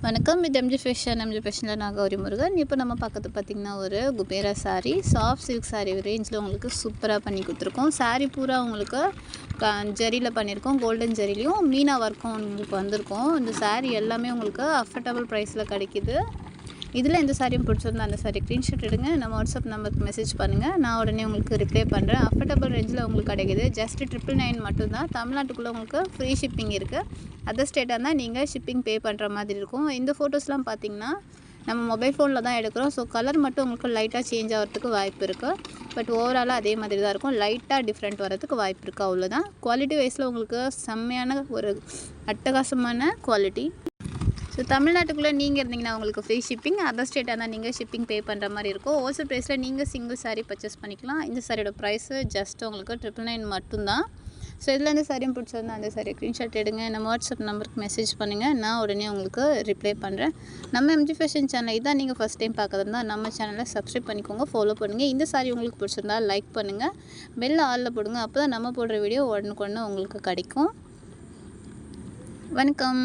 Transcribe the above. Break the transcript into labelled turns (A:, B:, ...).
A: வணக்கம். இது எம்ஜி ஃபேஷனில் நான் கௌரி முருகன். இப்போ நம்ம பார்க்கறது பார்த்திங்கன்னா ஒரு குபேரா சாரீ, சாஃப்ட் சில்க் சாரீ ரேஞ்சில் உங்களுக்கு சூப்பராக பண்ணி கொடுத்துருக்கோம். சாரீ பூரா உங்களுக்கு ஜரியில் பண்ணியிருக்கோம், கோல்டன் ஜரிலையும் மீனா ஒர்க்கும் உங்களுக்கு வந்திருக்கும். இந்த சாரீ எல்லாமே உங்களுக்கு அஃபர்டபுள் ப்ரைஸில் கிடைக்கிது. இதில் எந்த சாரியும் பிடிச்சிருந்தா அந்த சாரீ ஸ்க்ரீன்ஷாட் எடுங்க, நம்ம வாட்ஸ்அப் நம்பருக்கு மெசேஜ் பண்ணுங்கள், நான் உடனே உங்களுக்கு ரிப்ளை பண்ணுறேன். அஃபர்டபுள் ரேஞ்சில் உங்களுக்கு கிடைக்கிது. ஜஸ்ட் 999 மட்டும்தான். தமிழ்நாட்டுக்குள்ளே உங்களுக்கு ஃப்ரீ ஷிப்பிங் இருக்குது. அதர் ஸ்டேட்டாக இருந்தால் நீங்கள் ஷிப்பிங் பே பண்ணுற மாதிரி இருக்கும். இந்த ஃபோட்டோஸ்லாம் பார்த்திங்கன்னா நம்ம மொபைல் ஃபோனில் தான் எடுக்கிறோம். ஸோ கலர் மட்டும் உங்களுக்கு லைட்டாக சேஞ்ச் ஆகிறதுக்கு வாய்ப்பு இருக்குது. பட் ஓவராலாக அதே மாதிரி தான் இருக்கும். லைட்டாக டிஃப்ரெண்ட் வரதுக்கு வாய்ப்பு இருக்குது, அவ்வளோதான். குவாலிட்டி வைஸில் உங்களுக்கு செம்மையான ஒரு அட்டகாசமான குவாலிட்டி. ஸோ தமிழ்நாட்டுக்குள்ளே நீங்கள் இருந்தீங்கன்னா உங்களுக்கு ஃப்ரீ ஷிப்பிங், அதர் ஸ்டேட்டாக இருந்தால் நீங்கள் ஷிப்பிங் பே பண்ணுற மாதிரி இருக்கும். ஹோல்சேல் ப்ரைஸில் நீங்கள் சிங்கிள் சாரீ பர்ச்சேஸ் பண்ணிக்கலாம். இந்த சாரியோட ப்ரைஸு ஜஸ்ட் உங்களுக்கு 999 மட்டும்தான். ஸோ இதில் எந்த சாரியும் பிடிச்சிருந்தா அந்த சாரியை ஸ்க்ரீன்ஷாட் எடுங்க, நம்ம வாட்ஸ்அப் நம்பருக்கு மெசேஜ் பண்ணுங்கள், நான் உடனே உங்களுக்கு ரிப்ளை பண்ணுறேன். நம்ம எம்ஜி ஃபேஷன் சேனல் இதான் நீங்கள் ஃபஸ்ட் டைம் பார்க்குறதா நம்ம சேனலை சப்ஸ்கிரைப் பண்ணிக்கோங்க, ஃபாலோ பண்ணுங்கள். இந்த சாரி உங்களுக்கு பிடிச்சிருந்தா லைக் பண்ணுங்கள், பெல் ஆலில் போடுங்க, அப்போ தான் நம்ம போடுற வீடியோ உடனுக்குடனே உங்களுக்கு கிடைக்கும். வணக்கம்.